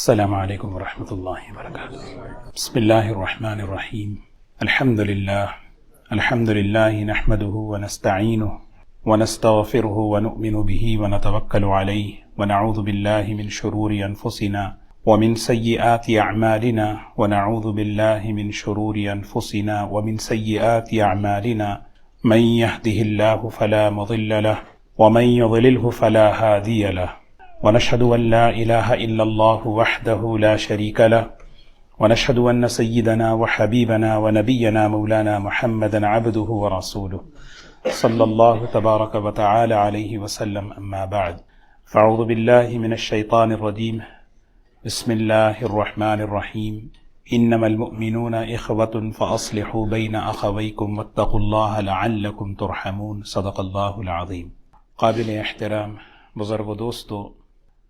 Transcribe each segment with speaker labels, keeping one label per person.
Speaker 1: السلام علیکم ورحمۃ اللہ وبرکاتہ۔ بسم اللہ الرحمن الرحیم۔ الحمد للہ نحمده ونستعینه ونستغفره ونؤمن به ونتوکل علیہ ونعوذ باللہ من شرور انفسنا ومن سیئات اعمالنا ونعوذ باللہ من شرور انفسنا ومن سیئات اعمالنا من يهده الله فلا مضل له ومن يضلله فلا هادي له ونشهد أن لا إله إلا الله وحده لا شريك له ونشهد أن سيدنا وحبيبنا ونبينا مولانا محمدا عبده ورسوله صلى الله تبارك وتعالى عليه وسلم أما بعد فأعوذ بالله من الشيطان الرجيم بسم الله الرحمن الرحيم إنما المؤمنون إخوة فأصلحوا بين أخويكم واتقوا الله لعلكم ترحمون صدق الله العظيم۔ قابل احترام بزرگ و دوستو،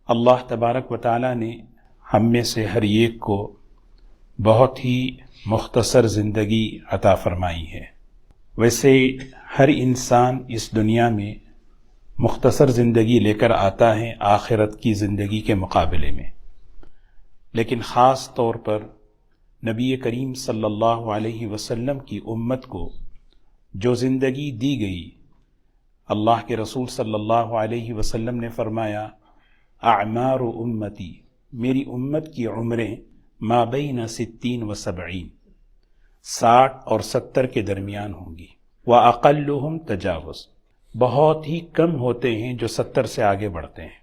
Speaker 1: اللہ تبارک و تعالیٰ نے ہم میں سے ہر ایک کو بہت ہی مختصر زندگی عطا فرمائی ہے۔ ویسے ہر انسان اس دنیا میں مختصر زندگی لے کر آتا ہے آخرت کی زندگی کے مقابلے میں، لیکن خاص طور پر نبی کریم صلی اللہ علیہ وسلم کی امت کو جو زندگی دی گئی، اللہ کے رسول صلی اللہ علیہ وسلم نے فرمایا اعمار امتی، میری امت کی عمریں ما بین 60 و 70، 60 اور 70 کے درمیان ہوں گی۔ وَأَقَلُّهُمْ تجاوز، بہت ہی کم ہوتے ہیں جو 70 سے آگے بڑھتے ہیں،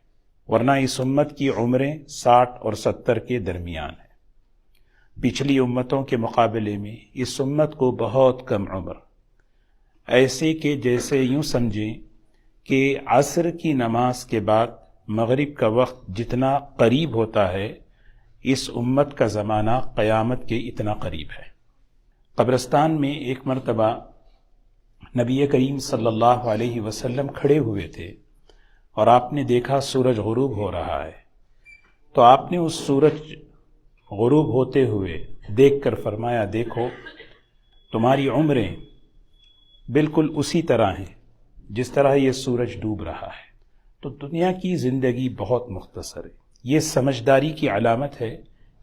Speaker 1: ورنہ اس امت کی عمریں 60 اور 70 کے درمیان ہیں۔ پچھلی امتوں کے مقابلے میں اس امت کو بہت کم عمر، ایسے کہ جیسے یوں سمجھیں کہ عصر کی نماز کے بعد مغرب کا وقت جتنا قریب ہوتا ہے، اس امت کا زمانہ قیامت کے اتنا قریب ہے۔ قبرستان میں ایک مرتبہ نبی کریم صلی اللہ علیہ وسلم کھڑے ہوئے تھے اور آپ نے دیکھا سورج غروب ہو رہا ہے، تو آپ نے اس سورج غروب ہوتے ہوئے دیکھ کر فرمایا، دیکھو تمہاری عمریں بالکل اسی طرح ہیں جس طرح یہ سورج ڈوب رہا ہے۔ تو دنیا کی زندگی بہت مختصر ہے۔ یہ سمجھداری کی علامت ہے،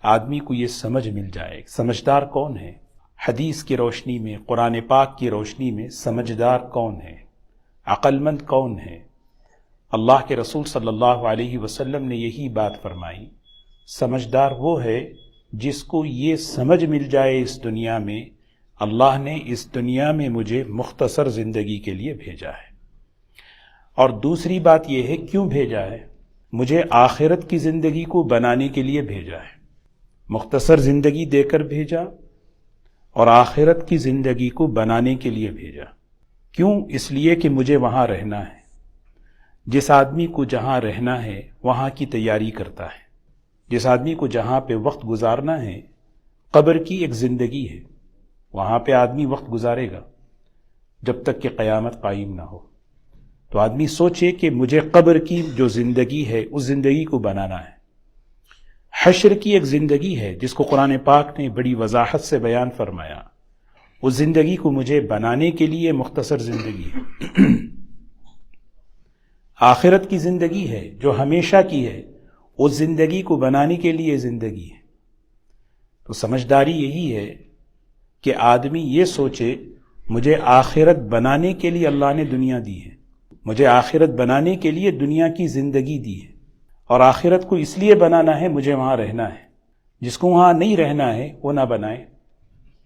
Speaker 1: آدمی کو یہ سمجھ مل جائے سمجھدار کون ہے۔ حدیث کی روشنی میں، قرآن پاک کی روشنی میں سمجھدار کون ہے، عقل مند کون ہے؟ اللہ کے رسول صلی اللہ علیہ وسلم نے یہی بات فرمائی، سمجھدار وہ ہے جس کو یہ سمجھ مل جائے اس دنیا میں اللہ نے اس دنیا میں مجھے مختصر زندگی کے لیے بھیجا ہے، اور دوسری بات یہ ہے کیوں بھیجا ہے، مجھے آخرت کی زندگی کو بنانے کے لیے بھیجا ہے۔ مختصر زندگی دے کر بھیجا اور آخرت کی زندگی کو بنانے کے لیے بھیجا۔ کیوں؟ اس لیے کہ مجھے وہاں رہنا ہے۔ جس آدمی کو جہاں رہنا ہے وہاں کی تیاری کرتا ہے، جس آدمی کو جہاں پہ وقت گزارنا ہے، قبر کی ایک زندگی ہے، وہاں پہ آدمی وقت گزارے گا جب تک کہ قیامت قائم نہ ہو۔ تو آدمی سوچے کہ مجھے قبر کی جو زندگی ہے اس زندگی کو بنانا ہے۔ حشر کی ایک زندگی ہے جس کو قرآن پاک نے بڑی وضاحت سے بیان فرمایا، اس زندگی کو مجھے بنانے کے لیے مختصر زندگی ہے۔ آخرت کی زندگی ہے جو ہمیشہ کی ہے، اس زندگی کو بنانے کے لیے زندگی ہے۔ تو سمجھداری یہی ہے کہ آدمی یہ سوچے مجھے آخرت بنانے کے لیے اللہ نے دنیا دی ہے، مجھے آخرت بنانے کے لیے دنیا کی زندگی دی ہے، اور آخرت کو اس لیے بنانا ہے مجھے وہاں رہنا ہے۔ جس کو وہاں نہیں رہنا ہے وہ نہ بنائے۔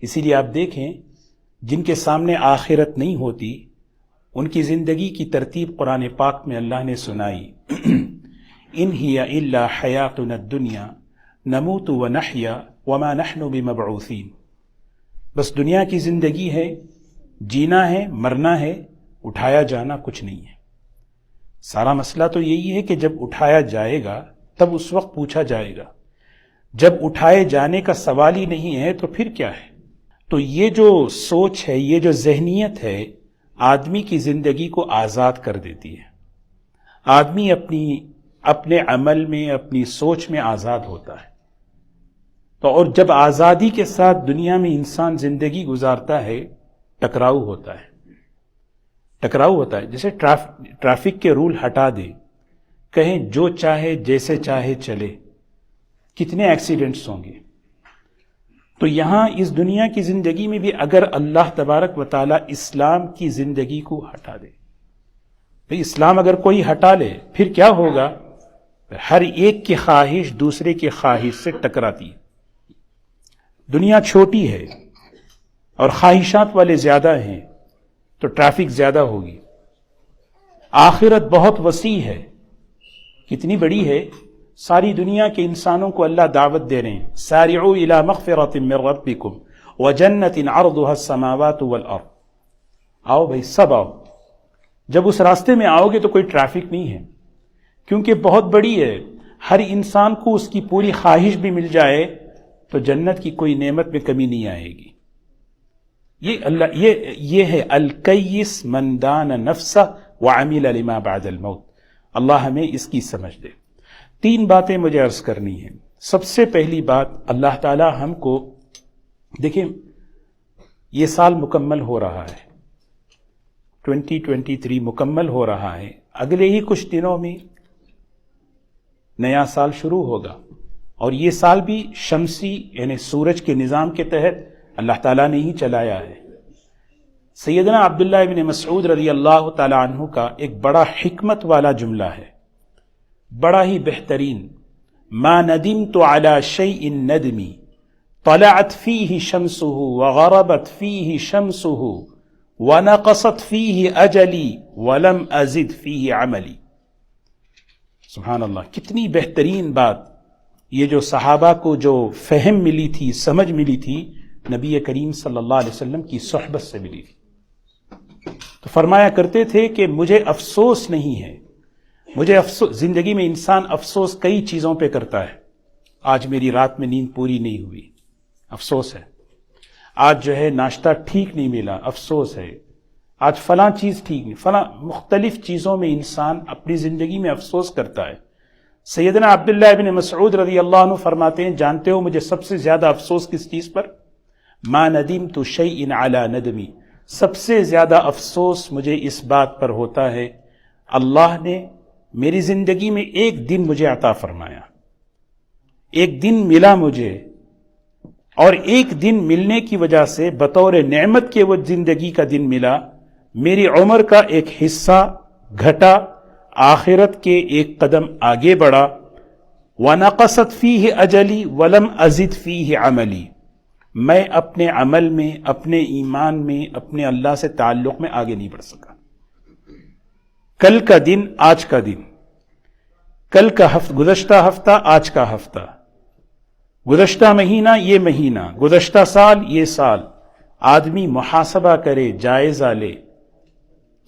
Speaker 1: اسی لیے آپ دیکھیں جن کے سامنے آخرت نہیں ہوتی ان کی زندگی کی ترتیب قرآن پاک میں اللہ نے سنائی، ان ہی الا حیاتنا الدنیا نموت ونحیا وما نحن بمبعوثین۔ بس دنیا کی زندگی ہے، جینا ہے، مرنا ہے، اٹھایا جانا کچھ نہیں ہے۔ سارا مسئلہ تو یہی ہے کہ جب اٹھایا جائے گا تب اس وقت پوچھا جائے گا، جب اٹھائے جانے کا سوال ہی نہیں ہے تو پھر کیا ہے؟ تو یہ جو سوچ ہے، یہ جو ذہنیت ہے، آدمی کی زندگی کو آزاد کر دیتی ہے۔ آدمی اپنے عمل میں، اپنی سوچ میں آزاد ہوتا ہے۔ تو اور جب آزادی کے ساتھ دنیا میں انسان زندگی گزارتا ہے، ٹکراؤ ہوتا ہے، ٹکراؤ ہوتا ہے۔ جیسے ٹریفک کے رول ہٹا دے، کہیں جو چاہے جیسے چاہے چلے، کتنے ایکسیڈنٹس ہوں گے. تو یہاں اس دنیا کی زندگی میں بھی اگر اللہ تبارک و تعالیٰ اسلام کی زندگی کو ہٹا دے، بھئی اسلام اگر کوئی ہٹا لے پھر کیا ہوگا؟ ہر ایک کی خواہش دوسرے کی خواہش سے ٹکراتی ہے. دنیا چھوٹی ہے اور خواہشات والے زیادہ ہیں تو ٹریفک زیادہ ہوگی. آخرت بہت وسیع ہے. کتنی بڑی ہے؟ ساری دنیا کے انسانوں کو اللہ دعوت دے رہے ہیں، سارعوا الی مغفرۃ من ربکم وجنۃ عرضها السماوات والارض. آؤ بھائی، سب آؤ. جب اس راستے میں آؤ گے تو کوئی ٹریفک نہیں ہے، کیونکہ بہت بڑی ہے. ہر انسان کو اس کی پوری خواہش بھی مل جائے تو جنت کی کوئی نعمت میں کمی نہیں آئے گی. یہ ہے الکیس من دان نفسہ وعمل لما بعد الموت. اللہ ہمیں اس کی سمجھ دے. 3 باتیں مجھے عرض کرنی ہیں. سب سے پہلی بات، اللہ تعالی ہم کو دیکھیں، یہ سال مکمل ہو رہا ہے، 2023 مکمل ہو رہا ہے. اگلے ہی کچھ دنوں میں نیا سال شروع ہوگا، اور یہ سال بھی شمسی یعنی سورج کے نظام کے تحت اللہ تعالیٰ نے ہی چلایا ہے. سیدنا عبداللہ ابن مسعود رضی اللہ تعالی عنہ کا ایک بڑا حکمت والا جملہ ہے، بڑا ہی بہترین. ما ندمت على شيء ندمی طلعت فيه شمسه وغربت فيه شمسه ونقصت فيه اجلی ولم ازد فيه عملی. سبحان اللہ، کتنی بہترین بات. یہ جو صحابہ کو جو فہم ملی تھی، سمجھ ملی تھی، نبی کریم صلی اللہ علیہ وسلم کی صحبت سے ملی تھی. تو فرمایا کرتے تھے کہ مجھے افسوس نہیں ہے، مجھے افسوس. زندگی میں انسان افسوس کئی چیزوں پہ کرتا ہے. آج میری رات میں نیند پوری نہیں ہوئی، افسوس ہے. آج جو ہے ناشتہ ٹھیک نہیں ملا، افسوس ہے. آج فلاں چیز ٹھیک نہیں، فلاں مختلف چیزوں میں انسان اپنی زندگی میں افسوس کرتا ہے. سیدنا عبداللہ ابن مسعود رضی اللہ عنہ فرماتے ہیں، جانتے ہو مجھے سب سے زیادہ افسوس کس چیز پر؟ ما ندمت شیء علی ندمی. سب سے زیادہ افسوس مجھے اس بات پر ہوتا ہے، اللہ نے میری زندگی میں ایک دن مجھے عطا فرمایا، ایک دن ملا مجھے، اور ایک دن ملنے کی وجہ سے بطور نعمت کے وہ زندگی کا دن ملا، میری عمر کا ایک حصہ گھٹا، آخرت کے ایک قدم آگے بڑھا. وَنَقَصَتْ فِيهِ أَجَلِي وَلَمْ أَزِدْ فِيهِ عَمَلِي. میں اپنے عمل میں، اپنے ایمان میں، اپنے اللہ سے تعلق میں آگے نہیں بڑھ سکا. کل کا دن آج کا دن، کل کا گزشتہ ہفتہ آج کا ہفتہ، گزشتہ مہینہ یہ مہینہ، گزشتہ سال یہ سال. آدمی محاسبہ کرے، جائزہ لے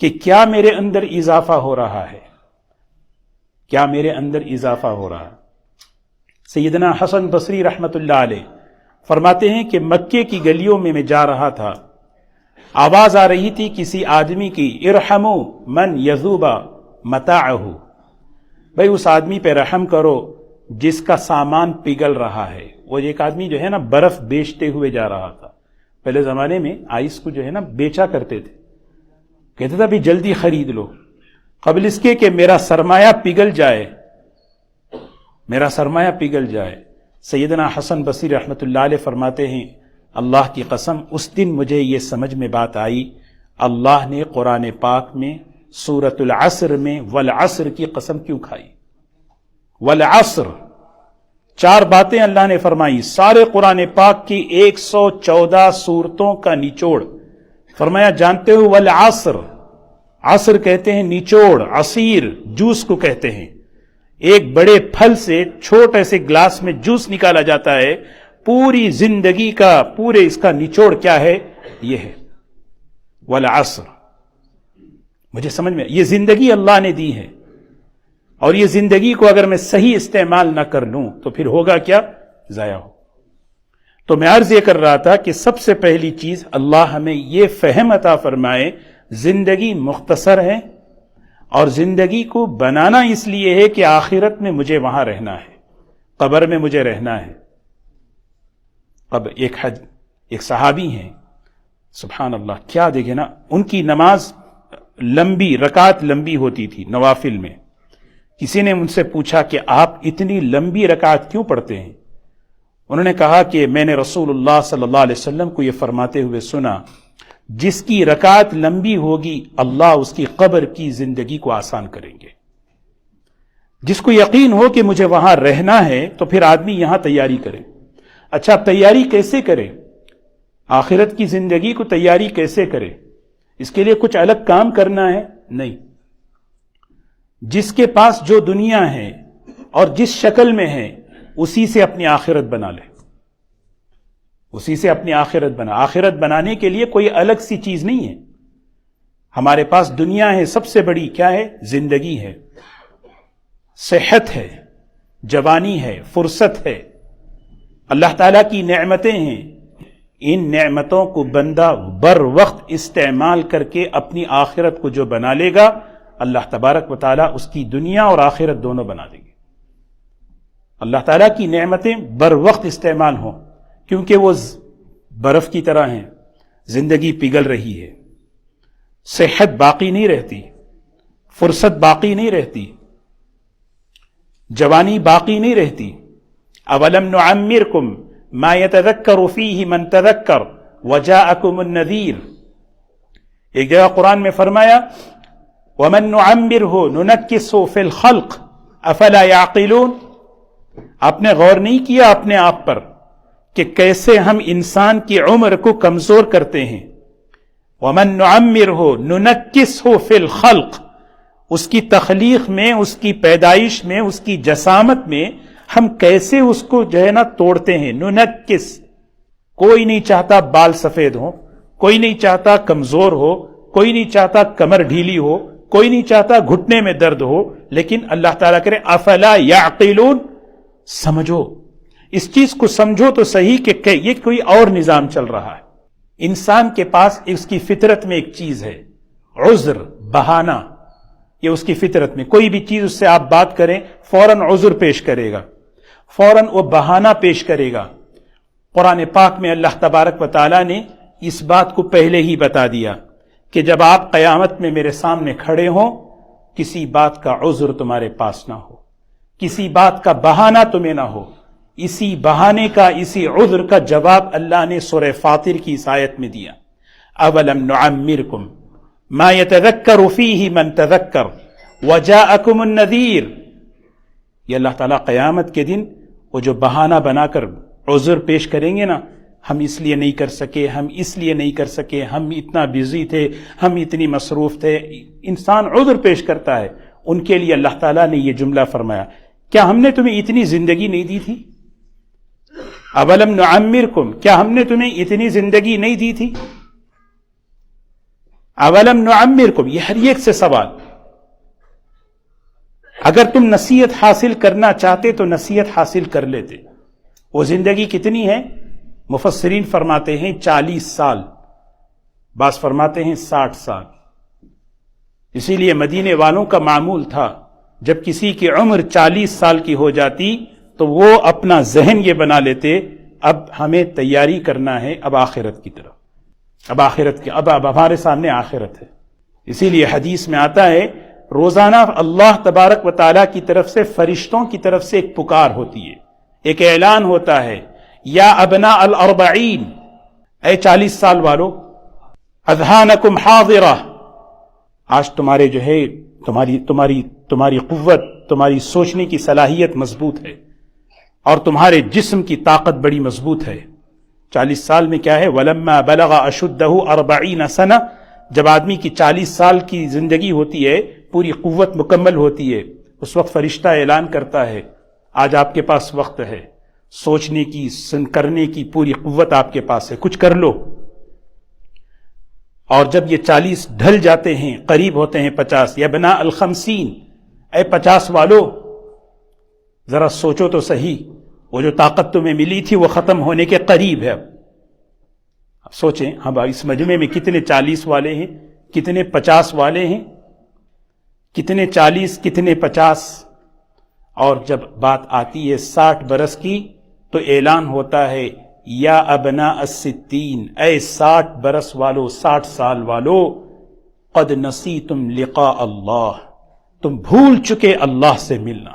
Speaker 1: کہ کیا میرے اندر اضافہ ہو رہا ہے، کیا میرے اندر اضافہ ہو رہا ہے. سیدنا حسن بصری رحمت اللہ علیہ فرماتے ہیں کہ مکے کی گلیوں میں میں جا رہا تھا، آواز آ رہی تھی کسی آدمی کی، ارحموا من یذوب متاعہ. بھئی اس آدمی پہ رحم کرو جس کا سامان پگھل رہا ہے. وہ ایک آدمی جو ہے نا برف بیچتے ہوئے جا رہا تھا. پہلے زمانے میں آئس کو جو ہے نا بیچا کرتے تھے، کہتے تھا بھی جلدی خرید لو قبل اس کے کہ میرا سرمایہ پگھل جائے، میرا سرمایہ پگھل جائے. سیدنا حسن بصری رحمت اللہ علیہ فرماتے ہیں، اللہ کی قسم اس دن مجھے یہ سمجھ میں بات آئی، اللہ نے قرآن پاک میں سورۃ العصر میں والعصر کی قسم کیوں کھائی؟ والعصر 4 باتیں اللہ نے فرمائی، سارے قرآن پاک کی 114 سورتوں کا نچوڑ. فرمایا جانتے ہو والعصر، عصر کہتے ہیں نچوڑ، عصیر جوس کو کہتے ہیں. ایک بڑے پھل سے چھوٹے سے گلاس میں جوس نکالا جاتا ہے، پوری زندگی کا پورے اس کا نچوڑ کیا ہے؟ یہ ہے والعصر. مجھے سمجھ میں، یہ زندگی اللہ نے دی ہے، اور یہ زندگی کو اگر میں صحیح استعمال نہ کر لوں تو پھر ہوگا کیا؟ ضائع ہو. تو میں عرض یہ کر رہا تھا کہ سب سے پہلی چیز اللہ ہمیں یہ فہم عطا فرمائے، زندگی مختصر ہے، اور زندگی کو بنانا اس لیے ہے کہ آخرت میں مجھے وہاں رہنا ہے، قبر میں مجھے رہنا ہے. اب ایک صحابی ہیں، سبحان اللہ، کیا دیکھیں نا، ان کی نماز لمبی، رکعت لمبی ہوتی تھی نوافل میں. کسی نے ان سے پوچھا کہ آپ اتنی لمبی رکعت کیوں پڑھتے ہیں؟ انہوں نے کہا کہ میں نے رسول اللہ صلی اللہ علیہ وسلم کو یہ فرماتے ہوئے سنا، جس کی رکعت لمبی ہوگی اللہ اس کی قبر کی زندگی کو آسان کریں گے۔ جس کو یقین ہو کہ مجھے وہاں رہنا ہے تو پھر آدمی یہاں تیاری کرے۔ اچھا، تیاری کیسے کرے؟ آخرت کی زندگی کو تیاری کیسے کرے؟ اس کے لیے کچھ الگ کام کرنا ہے؟ نہیں، جس کے پاس جو دنیا ہے اور جس شکل میں ہے اسی سے اپنی آخرت بنا لے، اسی سے اپنی آخرت بنا۔ آخرت بنانے کے لیے کوئی الگ سی چیز نہیں ہے۔ ہمارے پاس دنیا ہے، سب سے بڑی کیا ہے؟ زندگی ہے، صحت ہے، جوانی ہے، فرصت ہے، اللہ تعالیٰ کی نعمتیں ہیں۔ ان نعمتوں کو بندہ بر وقت استعمال کر کے اپنی آخرت کو جو بنا لے گا، اللہ تبارک و تعالیٰ اس کی دنیا اور آخرت دونوں بنا دیں گے۔ اللہ تعالیٰ کی نعمتیں بر وقت استعمال ہوں، کیونکہ وہ برف کی طرح ہیں، زندگی پگھل رہی ہے، صحت باقی نہیں رہتی، فرصت باقی نہیں رہتی، جوانی باقی نہیں رہتی۔ اولم نعمرکم ما يتذکر فیہ من تذکر وجاءکم النذیر۔ ایک جگہ قرآن میں فرمایا ومن نعمرہ ننکسہ فی الخلق افلا یعقلون۔ آپ نے غور نہیں کیا اپنے آپ پر کہ کیسے ہم انسان کی عمر کو کمزور کرتے ہیں۔ ومن نعمرہ ننکسہ فی الخلق، اس کی تخلیق میں، اس کی پیدائش میں، اس کی جسامت میں ہم کیسے اس کو جو ہے نا توڑتے ہیں۔ ننکس، کوئی نہیں چاہتا بال سفید ہو، کوئی نہیں چاہتا کمزور ہو، کوئی نہیں چاہتا کمر ڈھیلی ہو، کوئی نہیں چاہتا گھٹنے میں درد ہو، لیکن اللہ تعالیٰ کرے افلا یعقلون، سمجھو اس چیز کو، سمجھو تو صحیح کہ یہ کوئی اور نظام چل رہا ہے۔ انسان کے پاس اس کی فطرت میں ایک چیز ہے، عذر، بہانہ، یہ اس کی فطرت میں، کوئی بھی چیز اس سے آپ بات کریں فوراً عذر پیش کرے گا، فوراً وہ بہانہ پیش کرے گا۔ قرآن پاک میں اللہ تبارک و تعالیٰ نے اس بات کو پہلے ہی بتا دیا کہ جب آپ قیامت میں میرے سامنے کھڑے ہوں، کسی بات کا عذر تمہارے پاس نہ ہو، کسی بات کا بہانہ تمہیں نہ ہو۔ اسی بہانے کا، اسی عذر کا جواب اللہ نے سورہ فاطر کی اس آیت میں دیا، اولم نعمرکم ما يتذکر فیہ من تذکر وجاءکم النذیر۔ یہ اللہ تعالیٰ قیامت کے دن وہ جو بہانہ بنا کر عذر پیش کریں گے نا، ہم اس لیے نہیں کر سکے، ہم اس لیے نہیں کر سکے، ہم اتنا بزی تھے، ہم اتنی مصروف تھے، انسان عذر پیش کرتا ہے، ان کے لیے اللہ تعالیٰ نے یہ جملہ فرمایا، کیا ہم نے تمہیں اتنی زندگی نہیں دی تھی؟ اولم نعمرکم، کیا ہم نے تمہیں اتنی زندگی نہیں دی تھی؟ اولم نعمرکم، یہ ہر ایک سے سوال۔ اگر تم نصیحت حاصل کرنا چاہتے تو نصیحت حاصل کر لیتے۔ وہ زندگی کتنی ہے؟ مفسرین فرماتے ہیں 40 سال، بعض فرماتے ہیں 60 سال۔ اسی لیے مدینے والوں کا معمول تھا، جب کسی کی عمر 40 سال کی ہو جاتی تو وہ اپنا ذہن یہ بنا لیتے اب ہمیں تیاری کرنا ہے، اب آخرت کی طرف، اب آخرت کی، اب ہمارے سامنے آخرت ہے۔ اسی لیے حدیث میں آتا ہے روزانہ اللہ تبارک و تعالیٰ کی طرف سے، فرشتوں کی طرف سے ایک پکار ہوتی ہے، ایک اعلان ہوتا ہے، یا ابناء الاربعین، اے 40 سال والو، اذہانکم حاضرہ، آج تمہارے جو ہے تمہاری قوت، تمہاری سوچنے کی صلاحیت مضبوط ہے، اور تمہارے جسم کی طاقت بڑی مضبوط ہے۔ 40 سال میں کیا ہے؟ وَلَمَّا بَلَغَ أَشُدَّهُ 40 سنہ، جب آدمی کی 40 سال کی زندگی ہوتی ہے، پوری قوت مکمل ہوتی ہے، اس وقت فرشتہ اعلان کرتا ہے آج آپ کے پاس وقت ہے، سوچنے کی، کرنے کی پوری قوت آپ کے پاس ہے، کچھ کر لو۔ اور جب یہ 40 ڈھل جاتے ہیں، قریب ہوتے ہیں 50، یا بنا ال50، اے 50 والو ذرا سوچو تو صحیح، وہ جو طاقت تمہیں ملی تھی وہ ختم ہونے کے قریب ہے۔ اب سوچیں ہم اس مجمع میں کتنے 40 والے ہیں، کتنے 50 والے ہیں، کتنے 40 کتنے 50، اور جب بات آتی ہے 60 برس کی تو اعلان ہوتا ہے یا ابناء الستین، اے 60 برس والو، 60 سال والو، قد نسیتم لقاء اللہ، تم بھول چکے اللہ سے ملنا،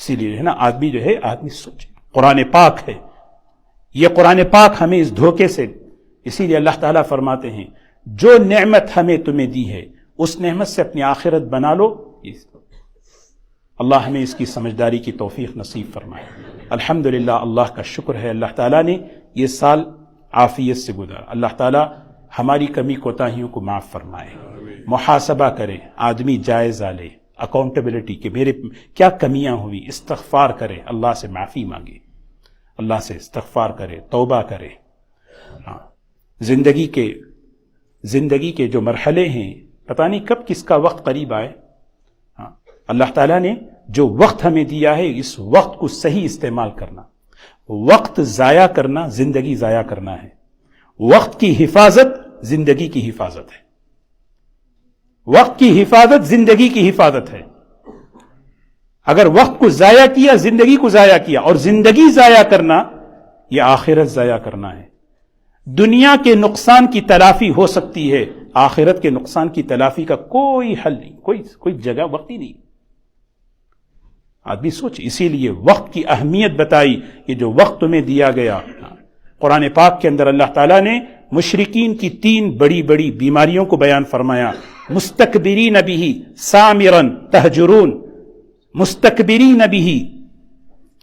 Speaker 1: اسی لیے ہے نا آدمی جو ہے آدمی سوچے. قرآن پاک ہے، یہ قرآن پاک ہمیں اس دھوکے سے، اسی لیے اللہ تعالیٰ فرماتے ہیں جو نعمت ہمیں تمہیں دی ہے اس نعمت سے اپنی آخرت بنا لو. اللہ ہمیں اس کی سمجھداری کی توفیق نصیب فرمائے. الحمدللہ، اللہ کا شکر ہے، اللہ تعالیٰ نے یہ سال عافیت سے گزارا. اللہ تعالیٰ ہماری کمی کوتاہیوں کو معاف فرمائے. محاسبہ کرے، آدمی جائزہ لے، اکاؤنٹیبلٹی کہ میرے کیا کمیاں ہوئی، استغفار کرے، اللہ سے معافی مانگے، اللہ سے استغفار کرے، توبہ کرے. زندگی کے جو مرحلے ہیں پتہ نہیں کب کس کا وقت قریب آئے. اللہ تعالیٰ نے جو وقت ہمیں دیا ہے اس وقت کو صحیح استعمال کرنا. وقت ضائع کرنا زندگی ضائع کرنا ہے. وقت کی حفاظت زندگی کی حفاظت ہے. وقت کی حفاظت زندگی کی حفاظت ہے. اگر وقت کو ضائع کیا زندگی کو ضائع کیا، اور زندگی ضائع کرنا یہ آخرت ضائع کرنا ہے. دنیا کے نقصان کی تلافی ہو سکتی ہے، آخرت کے نقصان کی تلافی کا کوئی حل نہیں، کوئی جگہ وقت ہی نہیں. آدمی سوچ، اسی لیے وقت کی اہمیت بتائی کہ جو وقت تمہیں دیا گیا. قرآن پاک کے اندر اللہ تعالیٰ نے مشرکین کی 3 بڑی بڑی بیماریوں کو بیان فرمایا. مستکبرین بہ سامرا تہجرون. مستکبرین بہ،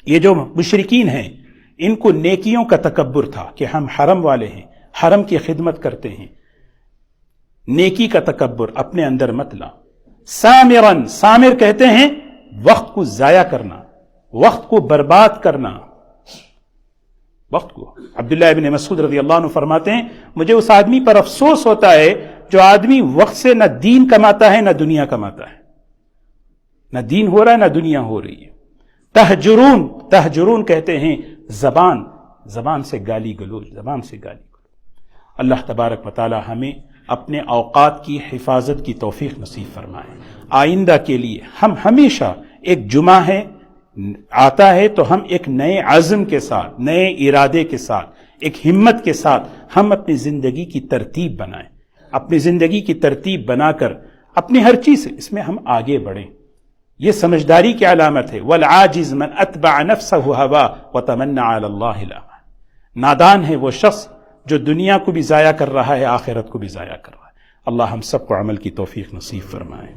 Speaker 1: یہ جو مشرکین ہیں ان کو نیکیوں کا تکبر تھا کہ ہم حرم والے ہیں، حرم کی خدمت کرتے ہیں. نیکی کا تکبر اپنے اندر مت لا. سامرن، سامر کہتے ہیں وقت کو ضائع کرنا، وقت کو برباد کرنا. وقت کو عبداللہ ابن مسعود رضی اللہ عنہ فرماتے ہیں مجھے اس آدمی پر افسوس ہوتا ہے جو آدمی وقت سے نہ دین کماتا ہے نہ دنیا کماتا ہے. نہ دین ہو رہا ہے نہ دنیا ہو رہی ہے. تہجرون، تہجرون کہتے ہیں زبان سے گالی گلوچ، زبان سے گالی گلوچ. اللہ تبارک و تعالی ہمیں اپنے اوقات کی حفاظت کی توفیق نصیب فرمائے. آئندہ کے لیے ہم ہمیشہ ایک جمعہ ہے آتا ہے تو ہم ایک نئے عزم کے ساتھ، نئے ارادے کے ساتھ، ایک ہمت کے ساتھ ہم اپنی زندگی کی ترتیب بنائیں. اپنی زندگی کی ترتیب بنا کر اپنی ہر چیز اس میں ہم آگے بڑھیں. یہ سمجھداری کی علامت ہے. والعاجز من اتبع نفسه ہوا وتمنى على الله الامان. نادان ہے وہ شخص جو دنیا کو بھی ضائع کر رہا ہے، آخرت کو بھی ضائع کر رہا ہے. اللہ ہم سب کو عمل کی توفیق نصیب فرمائے.